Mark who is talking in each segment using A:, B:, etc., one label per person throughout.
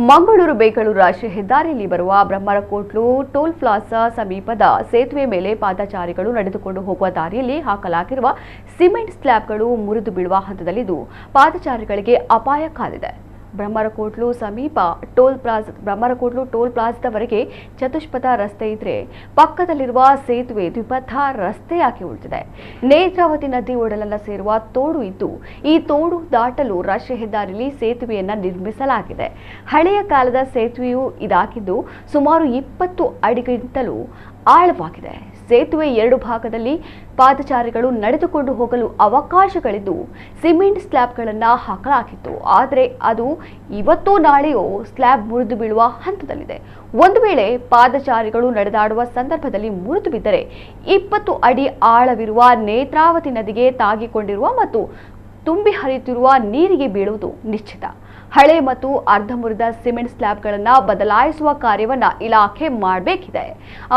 A: ಮಂಗಳೂರು ಬೇಕಳೂರು ರಾಷ್ಟ್ರೀಯ ಹೆದ್ದಾರಿಯಲ್ಲಿ ಬರುವ ಬ್ರಹ್ಮರಕೋಟ್ಲು ಟೋಲ್ ಪ್ಲಾಜಾ ಸಮೀಪದ ಸೇತುವೆ ಮೇಲೆ ಪಾದಚಾರಿಗಳು ನಡೆದುಕೊಂಡು ಹೋಗುವ ದಾರಿಯಲ್ಲಿ ಹಾಕಲಾಗಿರುವ ಸಿಮೆಂಟ್ ಸ್ಲ್ಯಾಬ್ಗಳು ಮುರಿದು ಬೀಳುವ ಹಂತದಲ್ಲಿದ್ದು ಪಾದಚಾರಿಗಳಿಗೆ ಅಪಾಯ ಕಾದಿದೆ. ಬ್ರಹ್ಮರಕೋಟ್ಲು ಸಮೀಪ ಬ್ರಹ್ಮರಕೋಟ್ಲು ಟೋಲ್ ಪ್ಲಾಜಾದವರೆಗೆ ಚತುಷ್ಪಥ ರಸ್ತೆ ಇದ್ರೆ ಪಕ್ಕದಲ್ಲಿರುವ ಸೇತುವೆ ದ್ವಿಪಥ ರಸ್ತೆಯಾಗಿ ಉಳಿದಿದೆ. ನೇತ್ರಾವತಿ ನದಿ ಒಡಲನ್ನ ಸೇರುವ ತೋಡು ಇದ್ದು ಈ ತೋಡು ದಾಟಲು ರಾಷ್ಟ್ರೀಯ ಹೆದ್ದಾರಿಯಲ್ಲಿ ಸೇತುವೆಯನ್ನ ನಿರ್ಮಿಸಲಾಗಿದೆ. ಹಳೆಯ ಕಾಲದ ಸೇತುವೆಯು ಇದಾಗಿದ್ದು ಸುಮಾರು 20 ಅಡಿಗಿಂತಲೂ ಆಳವಾಗಿದೆ. ಸೇತುವೆ 2 ಭಾಗದಲ್ಲಿ ಪಾದಚಾರಿಗಳು ನಡೆದುಕೊಂಡು ಹೋಗಲು ಅವಕಾಶಗಳಿದ್ದು ಸಿಮೆಂಟ್ ಸ್ಲ್ಯಾಬ್ಗಳನ್ನು ಹಾಕಲಾಗಿತ್ತು. ಆದರೆ ಅದು ಇವತ್ತೋ ನಾಳೆಯೋ ಸ್ಲ್ಯಾಬ್ ಮುರಿದು ಬೀಳುವ ಹಂತದಲ್ಲಿದೆ. ಒಂದು ವೇಳೆ ಪಾದಚಾರಿಗಳು ನಡೆದಾಡುವ ಸಂದರ್ಭದಲ್ಲಿ ಮುರಿದು ಬಿದ್ದರೆ 20 ಅಡಿ ಆಳವಿರುವ ನೇತ್ರಾವತಿ ನದಿಗೆ ತಾಗಿಕೊಂಡಿರುವ ಮತ್ತು ತುಂಬಿ ಹರಿಯುತ್ತಿರುವ ನೀರಿಗೆ ಬೀಳುವುದು ನಿಶ್ಚಿತ. ಹಳೆ ಮತ್ತು ಅರ್ಧಮುರಿದ ಸಿಮೆಂಟ್ ಸ್ಲ್ಯಾಬ್ಗಳನ್ನು ಬದಲಾಯಿಸುವ ಕಾರ್ಯವನ್ನ ಇಲಾಖೆ ಮಾಡಬೇಕಿದೆ.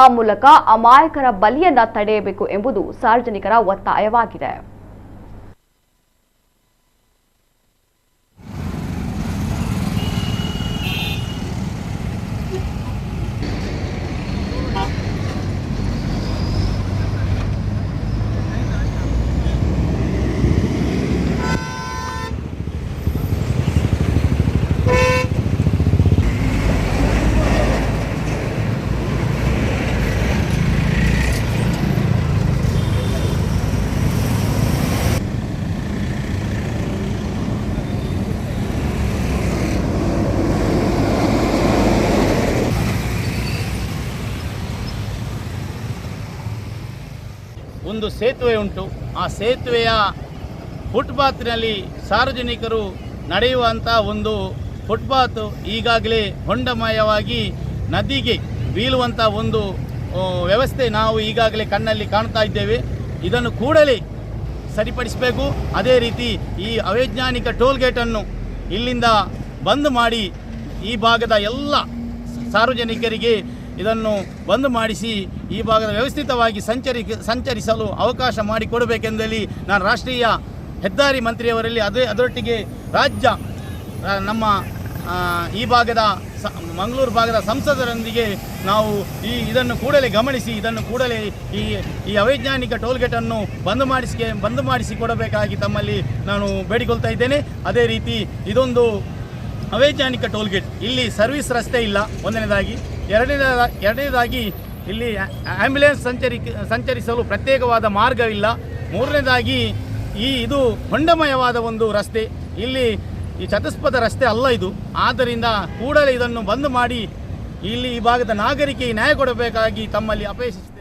A: ಆ ಮೂಲಕ ಅಮಾಯಕರ ಬಲಿಯನ್ನ ತಡೆಯಬೇಕು ಎಂಬುದು ಸಾರ್ವಜನಿಕರ ಒತ್ತಾಯವಾಗಿದೆ.
B: ಒಂದು ಸೇತುವೆ ಉಂಟು. ಆ ಸೇತುವೆಯ ಫುಟ್ಪಾತ್ನಲ್ಲಿ ಸಾರ್ವಜನಿಕರು ನಡೆಯುವಂಥ ಒಂದು ಫುಟ್ಪಾತ್ ಈಗಾಗಲೇ ಹೊಂಡಮಯವಾಗಿ ನದಿಗೆ ಬೀಳುವಂಥ ಒಂದು ವ್ಯವಸ್ಥೆ ನಾವು ಈಗಾಗಲೇ ಕಣ್ಣಲ್ಲಿ ಕಾಣ್ತಾ ಇದ್ದೇವೆ. ಇದನ್ನು ಕೂಡಲೇ ಸರಿಪಡಿಸಬೇಕು. ಅದೇ ರೀತಿ ಈ ಅವೈಜ್ಞಾನಿಕ ಟೋಲ್ ಗೇಟನ್ನು ಇಲ್ಲಿಂದ ಬಂದ್ ಮಾಡಿ ಈ ಭಾಗದ ಎಲ್ಲ ಸಾರ್ವಜನಿಕರಿಗೆ ಇದನ್ನು ಬಂದ್ ಮಾಡಿಸಿ ಈ ಭಾಗದ ವ್ಯವಸ್ಥಿತವಾಗಿ ಸಂಚರಿಸಲು ಅವಕಾಶ ಮಾಡಿಕೊಡಬೇಕೆಂದಲ್ಲಿ ನಾನು ರಾಷ್ಟ್ರೀಯ ಹೆದ್ದಾರಿ ಮಂತ್ರಿಯವರಲ್ಲಿ ಅದರೊಟ್ಟಿಗೆ ರಾಜ್ಯ ನಮ್ಮ ಈ ಭಾಗದ ಮಂಗಳೂರು ಭಾಗದ ಸಂಸದರೊಂದಿಗೆ ನಾವು ಇದನ್ನು ಕೂಡಲೇ ಗಮನಿಸಿ ಇದನ್ನು ಕೂಡಲೇ ಈ ಅವೈಜ್ಞಾನಿಕ ಟೋಲ್ಗೇಟನ್ನು ಬಂದ್ ಮಾಡಿಸಿ ಕೊಡಬೇಕಾಗಿ ತಮ್ಮಲ್ಲಿ ನಾನು ಬೇಡಿಕೊಳ್ತಾ ಇದ್ದೇನೆ. ಅದೇ ರೀತಿ ಇದೊಂದು ಅವೈಜ್ಞಾನಿಕ ಟೋಲ್ಗೇಟ್, ಇಲ್ಲಿ ಸರ್ವಿಸ್ ರಸ್ತೆ ಇಲ್ಲ ಒಂದನೇದಾಗಿ. ಎರಡನೇದಾಗಿ ಇಲ್ಲಿ ಆ್ಯಂಬುಲೆನ್ಸ್ ಸಂಚರಿಸಲು ಪ್ರತ್ಯೇಕವಾದ ಮಾರ್ಗವಿಲ್ಲ. ಮೂರನೇದಾಗಿ ಇದು ಹೊಂಡಮಯವಾದ ಒಂದು ರಸ್ತೆ, ಇಲ್ಲಿ ಈ ಚತುಷ್ಪಥ ರಸ್ತೆ ಅಲ್ಲ ಇದು. ಆದ್ದರಿಂದ ಕೂಡಲೇ ಇದನ್ನು ಬಂದ್ ಮಾಡಿ ಇಲ್ಲಿ ಈ ಭಾಗದ ನಾಗರಿಕರಿಗೆ ನ್ಯಾಯ ಕೊಡಬೇಕಾಗಿ ತಮ್ಮಲ್ಲಿ ಅಪೇಕ್ಷಿಸುತ್ತೇವೆ.